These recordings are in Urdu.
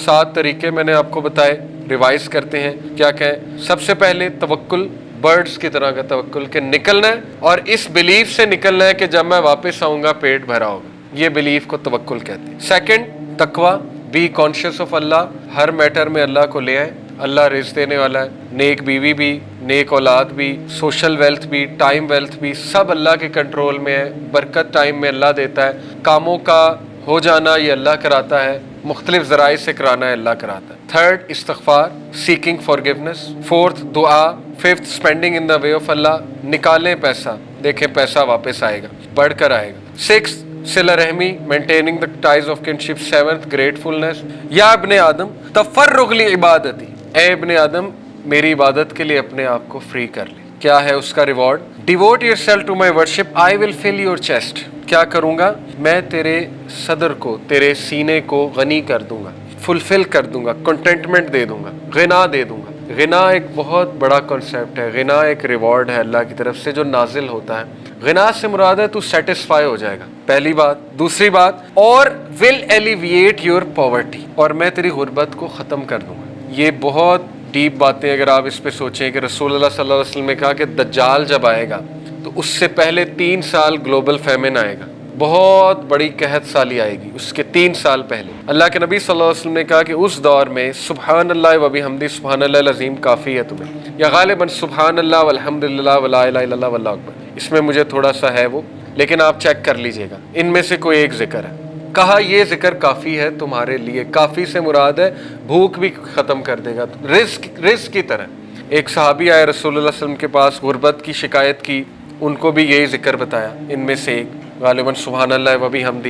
7 طریقے میں نے آپ کو بتائے، ریوائز کرتے ہیں کیا کہیں۔ سب سے پہلے توکل، برڈز کی طرح کا توکل کہ نکلنا ہے اور اس بلیف سے نکلنا ہے کہ جب میں واپس آؤں گا پیٹ بھرا ہوگا، یہ بلیف کو توکل کہتے ہیں۔ سیکنڈ تقوی، بی کانشیس آف اللہ، ہر میٹر میں اللہ کو لے آئے، اللہ رزق دینے والا ہے، نیک بیوی بھی، نیک اولاد بھی، سوشل ویلتھ بھی، ٹائم ویلتھ بھی، سب اللہ کے کنٹرول میں ہے، برکت ٹائم میں اللہ دیتا ہے، کاموں کا ہو جانا یہ اللہ کراتا ہے، مختلف ذرائع سے کرانا ہے اللہ کراتا ہے۔ تھرڈ استغفار، سیکنگ فارگیونیس۔ فورتھ دعا۔ Fifth spending in the way of Allah, نکالیں پیسہ، دیکھیں پیسہ واپس آئے گا، بڑھ کر آئے گا۔ سکس صلہ رحمی، maintaining the ties of kinship. Seventh gratefulness. یا ابن آدم تفرغ لعبادتی، اے ابن آدم میری عبادت کے لیے اپنے آپ کو فری کر لے۔ کیا ہے اس کا reward? Devote yourself to my worship, I will fill your chest. کیا کروں گا؟ میں تیرے صدر کو، تیرے سینے کو غنی کر دوں گا، فلفل کر دوں گا، کنٹینٹمنٹ دے دوں گا، غنا دے دوں گا۔ غنا ایک بہت بڑا کنسیپٹ ہے، غنا ایک ریوارڈ ہے اللہ کی طرف سے جو نازل ہوتا ہے۔ غنا سے مراد ہے تو سیٹسفائی ہو جائے گا، پہلی بات۔ دوسری بات، اور ول ایلیویٹ یور پاورٹی، اور میں تیری غربت کو ختم کر دوں گا۔ یہ بہت ڈیپ باتیں اگر آپ اس پہ سوچیں کہ رسول اللہ صلی اللہ علیہ وسلم نے کہا کہ دجال جب آئے گا تو اس سے پہلے 3 سال گلوبل فیمن آئے گا، بہت بڑی قحط سالی آئے گی اس کے 3 سال پہلے۔ اللہ کے نبی صلی اللہ علیہ وسلم نے کہا کہ اس دور میں سبحان اللہ و بحمدہ سبحان اللہ العظیم کافی ہے تمہیں، یا غالباً سبحان اللہ والحمد للہ ولا الہ الا اللہ واللہ اکبر، اس میں مجھے تھوڑا سا ہے وہ، لیکن آپ چیک کر لیجئے گا، ان میں سے کوئی ایک ذکر ہے۔ کہا یہ ذکر کافی ہے تمہارے لیے، کافی سے مراد ہے بھوک بھی ختم کر دے گا، رزق کی طرح۔ ایک صحابی آئے رسول اللہ صلی اللہ علیہ وسلم کے پاس، غربت کی شکایت کی، ان کو بھی یہی ذکر بتایا، ان میں سے ایک غالباً سبحان اللہ و بحمدہ۔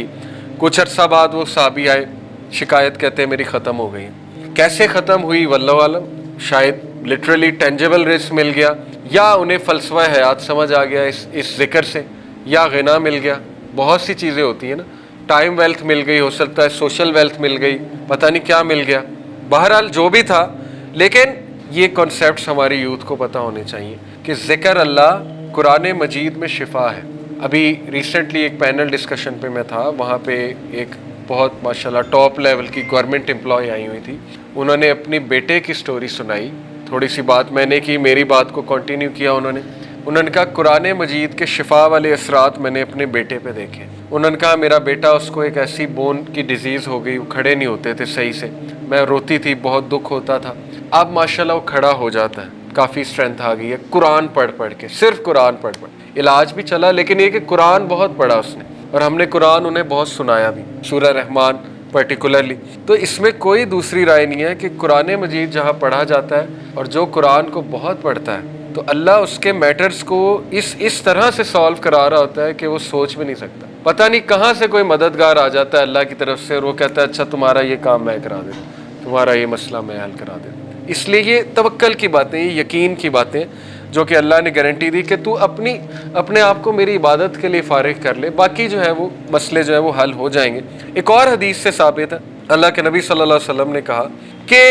کچھ عرصہ بعد وہ صحابی آئے، شکایت کہتے ہیں میری ختم ہو گئی۔ کیسے ختم ہوئی واللہ عالم، شاید لٹرلی ٹینجیبل رزق مل گیا، یا انہیں فلسفہ حیات سمجھ آ گیا اس ذکر سے، یا غنا مل گیا، بہت سی چیزیں ہوتی ہیں نا، ٹائم ویلتھ مل گئی، ہو سکتا ہے سوشل ویلتھ مل گئی، پتہ نہیں کیا مل گیا، بہرحال جو بھی تھا۔ لیکن یہ کنسیپٹس ہماری یوتھ کو پتہ ہونے چاہیے کہ ذکر اللہ قرآن مجید میں شفا ہے۔ ابھی ریسنٹلی ایک پینل ڈسکشن پہ میں تھا، وہاں پہ ایک بہت ماشاءاللہ ٹاپ لیول کی گورنمنٹ امپلائی آئی ہوئی تھی، انہوں نے اپنی بیٹے کی سٹوری سنائی، تھوڑی سی بات میں نے کی، میری بات کو کنٹینیو کیا انہوں نے کہا قرآن مجید کے شفا والے اثرات میں نے اپنے بیٹے پہ دیکھے۔ انہوں نے کہا میرا بیٹا، اس کو ایک ایسی بون کی ڈیزیز ہو گئی، وہ کھڑے نہیں ہوتے تھے صحیح سے، میں روتی تھی، بہت دکھ ہوتا تھا، اب ماشاءاللہ وہ کھڑا ہو جاتا ہے، کافی اسٹرینتھ آ گئی ہے، قرآن پڑھ کے، صرف قرآن پڑھ، علاج بھی چلا، لیکن یہ کہ قرآن بہت پڑھا اس نے، اور ہم نے قرآن انہیں بہت سنایا بھی، سورہ رحمان پرٹیکولرلی۔ تو اس میں کوئی دوسری رائے نہیں ہے کہ قرآن مجید جہاں پڑھا جاتا ہے اور جو قرآن کو بہت پڑھتا ہے تو اللہ اس کے میٹرز کو اس طرح سے سالو کرا رہا ہوتا ہے کہ وہ سوچ بھی نہیں سکتا۔ پتہ نہیں کہاں سے کوئی مددگار آ جاتا ہے اللہ کی طرف سے، اور وہ کہتا ہے اچھا تمہارا یہ کام میں کرا دیتا ہوں، تمہارا یہ مسئلہ میں حل کرا دیتا ہوں۔ اس لیے یہ توکل کی باتیں، یہ یقین کی باتیں جو کہ اللہ نے گارنٹی دی کہ تو اپنے آپ کو میری عبادت کے لیے فارغ کر لے، باقی جو ہے وہ مسئلے جو ہے وہ حل ہو جائیں گے۔ ایک اور حدیث سے ثابت ہے، اللہ کے نبی صلی اللہ علیہ وسلم نے کہا کہ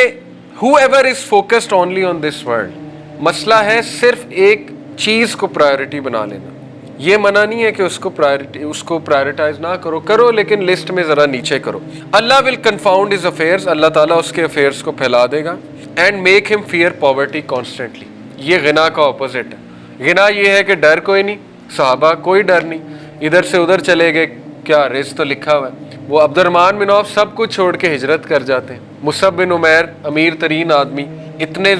whoever is focused only on this world، مسئلہ ہے صرف ایک چیز کو پرائیورٹی بنا لینا۔ یہ منع نہیں ہے کہ اس کو پرائیورٹائز نہ کرو لیکن لسٹ میں ذرا نیچے کرو۔ اللہ ول کنفاؤنڈ ہز افیئرز، اللہ تعالیٰ اس کے افیئرز کو پھیلا دے گا، اینڈ میک ہم فیئر پاورٹی کانسٹنٹلی۔ یہ غنا کا اپوزٹ ہے۔ غنا یہ ہے کہ ڈر کوئی نہیں، صحابہ کوئی ڈر نہیں، ادھر سے ادھر چلے گئے، کیا رزق تو لکھا ہوا ہے۔ وہ عبد الرحمن بن عوف سب کچھ چھوڑ کے ہجرت کر جاتے ہیں، مصعب بن عمیر امیر ترین آدمی، اتنے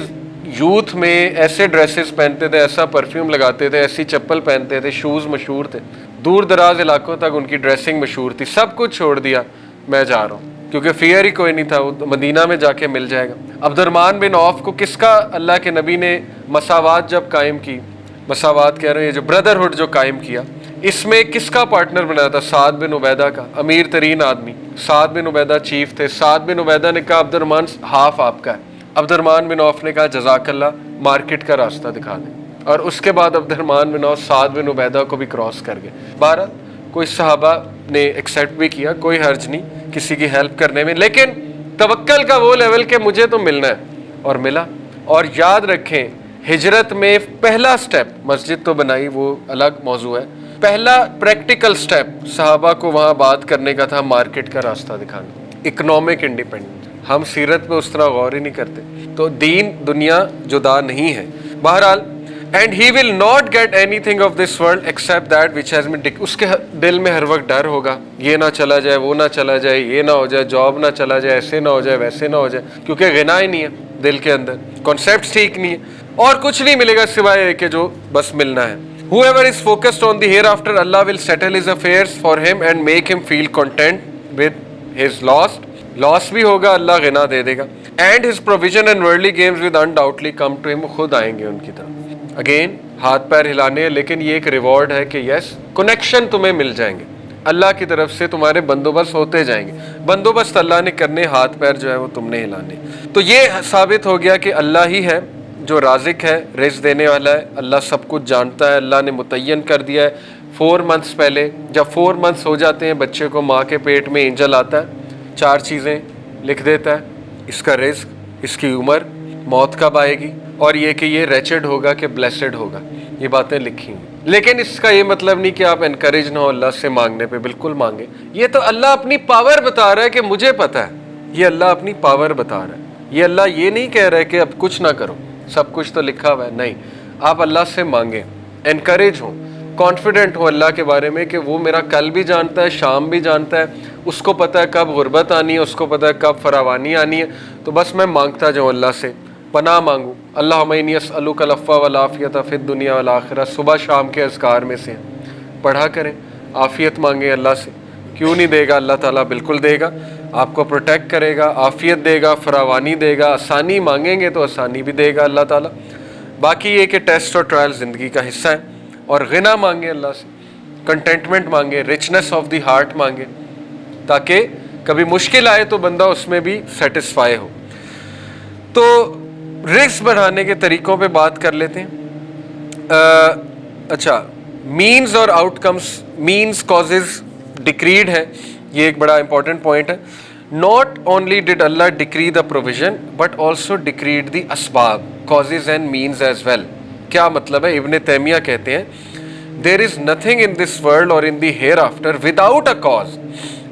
یوتھ میں ایسے ڈریسز پہنتے تھے، ایسا پرفیوم لگاتے تھے، ایسی چپل پہنتے تھے، شوز مشہور تھے، دور دراز علاقوں تک ان کی ڈریسنگ مشہور تھی، سب کچھ چھوڑ دیا، میں جا رہا ہوں، کیونکہ فیئر ہی کوئی نہیں تھا، وہ مدینہ میں جا کے مل جائے گا۔ عبد الرحمن بن عوف کو کس کا اللہ کے نبی نے مساوات جب قائم کی، مساوات کہہ رہے ہیں، یہ جو بردرہڈ جو قائم کیا، اس میں کس کا پارٹنر بنایا تھا؟ سعد بن عبیدہ کا، امیر ترین آدمی، سعد بن عبیدہ چیف تھے۔ سعد بن عبیدہ نے کہا عبد الرحمن ہاف آپ کا ہے، عبد الرحمن بن عوف نے کہا جزاک اللہ، مارکیٹ کا راستہ دکھا دیں، اور اس کے بعد عبد الرحمن بن عوف سعد بن عبیدہ کو بھی کراس کر گئے۔ بہرحال کوئی صحابہ نے ایکسیپٹ بھی کیا، کوئی حرج نہیں کسی کی ہیلپ کرنے میں، لیکن توکل کا وہ لیول کہ مجھے تو ملنا ہے، اور ملا۔ اور یاد رکھیں ہجرت میں پہلا سٹیپ، مسجد تو بنائی وہ الگ موضوع ہے، پہلا پریکٹیکل سٹیپ صحابہ کو وہاں بات کرنے کا تھا مارکیٹ کا راستہ دکھانا، اکنامک انڈیپینڈنس۔ ہم سیرت پہ اس طرح غور ہی نہیں کرتے. تو دین دنیا جدا نہیں ہے. بہرحال and he will not get anything of this world except that which has been. اس کے دل میں ہر وقت ڈر ہوگا, یہ نہ چلا جائے, وہ نہ چلا جائے, یہ نہ ہو جائے, جاب نہ چلا جائے, ایسے نہ ہو جائے, ویسے نہ ہو جائے, کیونکہ غنا ہی نہیں ہے دل کے اندر, کانسیپٹس ٹھیک نہیں ہے, اور کچھ نہیں ملے گا سوائے کہ جو بس ملنا ہے. Whoever is focused on the hereafter, Allah will settle his affairs for him and make him feel content with his loss بھی ہوگا, اللہ غنا دے دے گا. And his provision and worldly games will undoubtedly come to him. خود آئیں گے ان کی طرف. اگین ہاتھ پیر ہلانے ہیں, لیکن یہ ایک ریوارڈ ہے کہ یس کنیکشن تمہیں مل جائیں گے, اللہ کی طرف سے تمہارے بندوبست ہوتے جائیں گے. بندوبست اللہ نے کرنے, ہاتھ پیر جو ہے وہ تم نے ہلانے. تو یہ ثابت ہو گیا کہ اللہ ہی ہے جو رازق ہے, رزق دینے والا ہے. اللہ سب کچھ جانتا ہے, اللہ نے متعین کر دیا ہے 4 months پہلے. جب 4 months ہو جاتے ہیں بچے کو, ماں کے پیٹ میں اینجل آتا ہے, 4 چیزیں لکھ دیتا ہے, اس کا رزق, اس کی عمر, موت کب آئے گی, اور یہ کہ یہ ریچڈ ہوگا کہ بلیسڈ ہوگا. یہ باتیں لکھی ہیں. لیکن اس کا یہ مطلب نہیں کہ آپ انکریج نہ ہو اللہ سے مانگنے پہ, بالکل مانگے. یہ تو اللہ اپنی پاور بتا رہا ہے کہ مجھے پتہ ہے. یہ اللہ اپنی پاور بتا رہا ہے. یہ اللہ یہ نہیں کہہ رہا ہے کہ اب کچھ نہ کرو, سب کچھ تو لکھا ہوا ہے. نہیں, آپ اللہ سے مانگیں, انکریج ہوں, کانفیڈنٹ ہوں اللہ کے بارے میں کہ وہ میرا کل بھی جانتا ہے, شام بھی جانتا ہے, اس کو پتہ ہے کب غربت آنی ہے, اس کو پتہ ہے کب فراوانی آنی ہے. تو بس میں مانگتا جاؤں اللہ سے, پناہ مانگوں. اللہم انی اسألک العفو والعافیۃ فی الدنیا والآخرہ, صبح شام کے اذکار میں سے پڑھا کریں. عافیت مانگیں اللہ سے. کیوں نہیں دے گا اللہ تعالیٰ, بالکل دے گا. آپ کو پروٹیکٹ کرے گا, عافیت دے گا, فراوانی دے گا. آسانی مانگیں گے تو آسانی بھی دے گا اللہ تعالیٰ. باقی یہ کہ ٹیسٹ اور ٹرائل زندگی کا حصہ ہے. اور غنا مانگیں اللہ سے, کنٹینٹمنٹ مانگیں, رچنس آف دی ہارٹ مانگیں, تاکہ کبھی مشکل آئے تو بندہ اس میں بھی سیٹسفائی ہو. تو رزق بڑھانے کے طریقوں پہ بات کر لیتے ہیں. اچھا, مینز اور outcomes. Means causes decreed ہے, یہ ایک بڑا امپورٹنٹ پوائنٹ ہے. Not only did Allah decree the provision but also decreed the اسباب, causes and means as well. کیا مطلب ہے؟ ابن تیمیہ کہتے ہیں دیر is nothing in this world اور in the hereafter without a cause,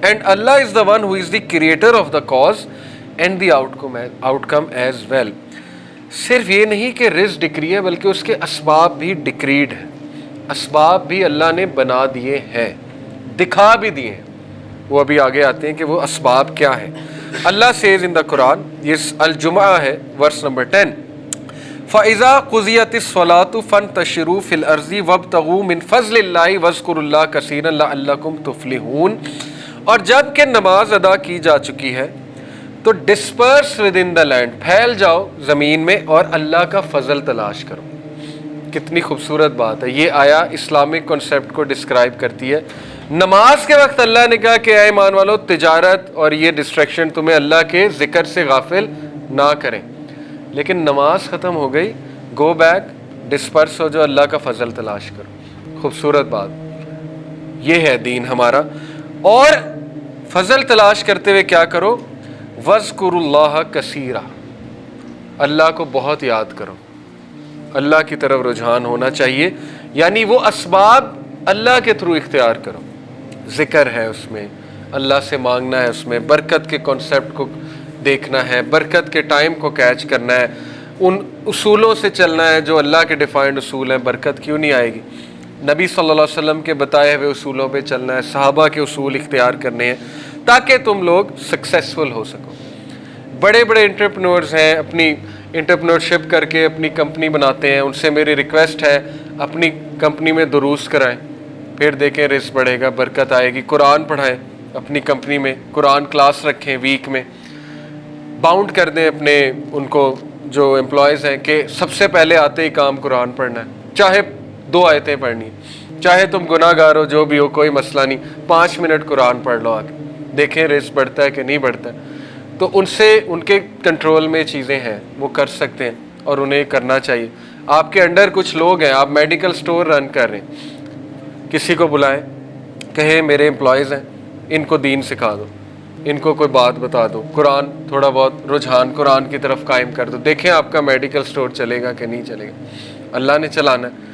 and Allah is the one who is the creator of the cause and the outcome as well. صرف یہ نہیں کہ رزق ڈکری ہے, بلکہ اس کے اسباب بھی ڈکریڈ ہیں. اسباب بھی اللہ نے بنا دیے ہیں, دکھا بھی دیے ہیں. وہ ابھی آگے آتے ہیں کہ وہ اسباب کیا ہیں. اللہ سیز ان دا قرآن, یہ الجمعہ ہے ورس نمبر 10, فَإِذَا قُضِيَتِ الصَّلَاةُ فَانتَشِرُوا فِي الْأَرْضِ وَابْتَغُوا مِنْ فَضْلِ اللَّهِ وَاذْكُرُوا اللَّهَ كَثِيرًا لَعَلَّكُمْ تُفْلِحُونَ. اور جب کہ نماز ادا کی جا چکی ہے تو disperse with in the land, پھیل جاؤ زمین میں اور اللہ کا فضل تلاش کرو. کتنی خوبصورت بات ہے. یہ آیا اسلامک کنسیپٹ کو ڈسکرائب کرتی ہے. نماز کے وقت اللہ نے کہا کہ اے ایمان والو, تجارت اور یہ ڈسٹریکشن تمہیں اللہ کے ذکر سے غافل نہ کریں. لیکن نماز ختم ہو گئی, گو بیک, ڈسپرس ہو جو اللہ کا فضل تلاش کرو. خوبصورت بات. یہ ہے دین ہمارا. اور فضل تلاش کرتے ہوئے کیا کرو؟ وَاذْكُرُوا اللَّهَ كَثِيرًا, اللہ کو بہت یاد کرو. اللہ کی طرف رجحان ہونا چاہیے, یعنی وہ اسباب اللہ کے تھرو اختیار کرو. ذکر ہے اس میں, اللہ سے مانگنا ہے اس میں, برکت کے کانسیپٹ کو دیکھنا ہے, برکت کے ٹائم کو کیچ کرنا ہے, ان اصولوں سے چلنا ہے جو اللہ کے ڈیفائنڈ اصول ہیں. برکت کیوں نہیں آئے گی؟ نبی صلی اللہ علیہ وسلم کے بتائے ہوئے اصولوں پہ چلنا ہے, صحابہ کے اصول اختیار کرنے ہیں تاکہ تم لوگ سکسیسفل ہو سکو. بڑے بڑے انٹرپرینورز ہیں, اپنی انٹرپرینورشپ کر کے اپنی کمپنی بناتے ہیں. ان سے میری ریکویسٹ ہے اپنی کمپنی میں دروس کرائیں, پھر دیکھیں رزق بڑھے گا, برکت آئے گی. قرآن پڑھائیں اپنی کمپنی میں, قرآن کلاس رکھیں ویک میں. باؤنڈ کر دیں اپنے ان کو جو امپلائیز ہیں کہ سب سے پہلے آتے ہی کام قرآن پڑھنا ہے, چاہے 2 آیتیں پڑھنی, چاہے تم گناہ گار ہو, جو بھی ہو, کوئی مسئلہ نہیں, 5 منٹ قرآن پڑھ لو, آگے دیکھیں رزق بڑھتا ہے کہ نہیں بڑھتا ہے. تو ان سے, ان کے کنٹرول میں چیزیں ہیں, وہ کر سکتے ہیں اور انہیں کرنا چاہیے. آپ کے انڈر کچھ لوگ ہیں, آپ میڈیکل سٹور رن کر رہے ہیں, کسی کو بلائیں, کہیں میرے امپلائیز ہیں, ان کو دین سکھا دو, ان کو کوئی بات بتا دو, قرآن تھوڑا بہت رجحان قرآن کی طرف قائم کر دو, دیکھیں آپ کا میڈیکل سٹور چلے گا کہ نہیں چلے گا. اللہ نے چلانا ہے.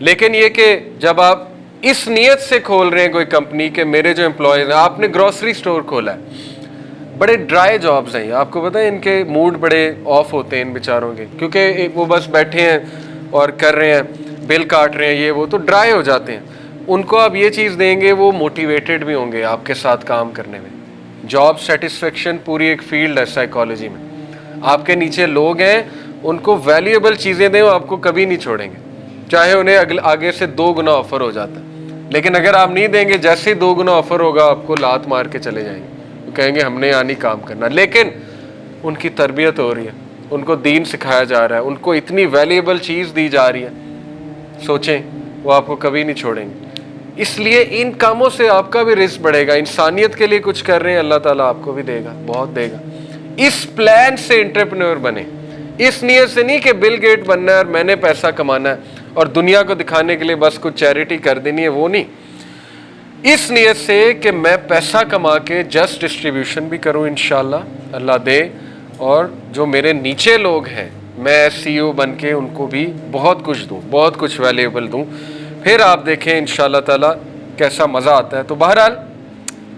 لیکن یہ کہ جب آپ اس نیت سے کھول رہے ہیں کوئی کمپنی کہ میرے جو امپلائیز ہیں, آپ نے گروسری سٹور کھولا ہے, بڑے ڈرائی جابز ہیں. آپ کو پتہ ہے ان کے موڈ بڑے آف ہوتے ہیں ان بیچاروں کے, کیونکہ وہ بس بیٹھے ہیں اور کر رہے ہیں, بل کاٹ رہے ہیں, یہ وہ, تو ڈرائی ہو جاتے ہیں. ان کو آپ یہ چیز دیں گے, وہ موٹیویٹڈ بھی ہوں گے آپ کے ساتھ کام کرنے میں. جاب سیٹسفیکشن پوری ایک فیلڈ ہے سائیکالوجی میں. آپ کے نیچے لوگ ہیں, ان کو ویلیوبل چیزیں دیں, وہ آپ کو کبھی نہیں چھوڑیں گے, چاہے انہیں آگے سے 2 گنا آفر ہو جاتا ہے. لیکن اگر آپ نہیں دیں گے, جیسے ہی 2 گنا آفر ہوگا آپ کو لات مار کے چلے جائیں گے, وہ کہیں گے ہم نے یہاں نہیں کام کرنا. لیکن ان کی تربیت ہو رہی ہے, ان کو دین سکھایا جا رہا ہے, ان کو اتنی ویلیوبل چیز دی جا رہی ہے, سوچیں وہ آپ کو کبھی نہیں چھوڑیں گے. اس لیے ان کاموں سے آپ کا بھی رزق بڑھے گا. انسانیت کے لیے کچھ کر رہے ہیں, اللہ تعالیٰ آپ کو بھی دے گا, بہت دے گا. اس پلان سے انٹرپرینور بنے, اس نیت سے نہیں کہ بل گیٹ بننا ہے اور میں نے پیسہ کمانا ہے اور دنیا کو دکھانے کے لیے بس کچھ چیریٹی کر دینی ہے, وہ نہیں. اس نیت سے کہ میں پیسہ کما کے جسٹ ڈسٹریبیوشن بھی کروں انشاءاللہ, اللہ دے, اور جو میرے نیچے لوگ ہیں میں سی او بن کے ان کو بھی بہت کچھ دوں, بہت کچھ ویلیبل دوں. پھر آپ دیکھیں انشاءاللہ تعالیٰ کیسا مزہ آتا ہے. تو بہرحال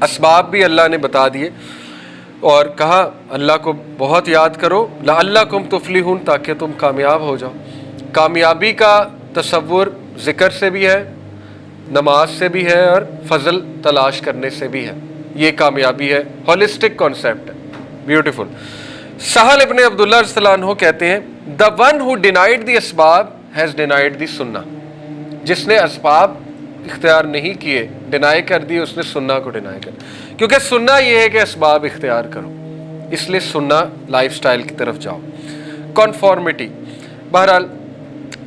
اسباب بھی اللہ نے بتا دیے اور کہا اللہ کو بہت یاد کرو, لعلکم تفلحون, تاکہ تم کامیاب ہو جاؤ. کامیابی کا تصور ذکر سے بھی ہے, نماز سے بھی ہے, اور فضل تلاش کرنے سے بھی ہے. یہ کامیابی ہے, ہولسٹک کانسیپٹ ہے, بیوٹیفل. سہل ابن عبداللہ رضی اللہ عنہ کہتے ہیں, the one who denied the اسباب has denied the سنہ. جس نے اسباب اختیار نہیں کیے, ڈینائی کر دی, اس نے سنہ کو ڈینائی کر. کیونکہ سنہ یہ ہے کہ اسباب اختیار کرو, اس لیے سنہ لائف سٹائل کی طرف جاؤ. کنفارمٹی. بہرحال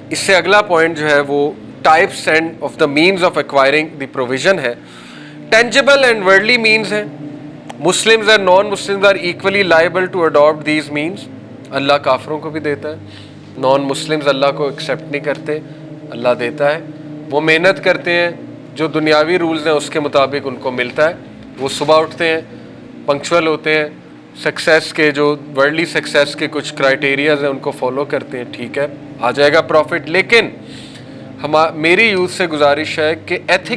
اس سے اگلا پوائنٹ جو ہے وہ types and of the means of acquiring the provision ہے. ٹینجیبل اینڈ ورلڈلی مینز ہیں. Muslims and non Muslims are equally liable to adapt these means. Allah کافروں کو بھی دیتا ہے, نان مسلمز اللہ کو ایکسیپٹ نہیں کرتے, اللہ دیتا ہے. وہ محنت کرتے ہیں, جو دنیاوی رولز ہیں اس کے مطابق ان کو ملتا ہے. وہ صبح اٹھتے ہیں, پنکچوئل ہوتے ہیں, سکسیس کے جو ورلڈلی سکسیس کے کچھ کرائٹیریاز ہیں ان کو فالو کرتے ہیں, ٹھیک ہے, آ جائے گا پروفٹ. لیکن میری یوتھ سے گزارش ہے کہ ایتھک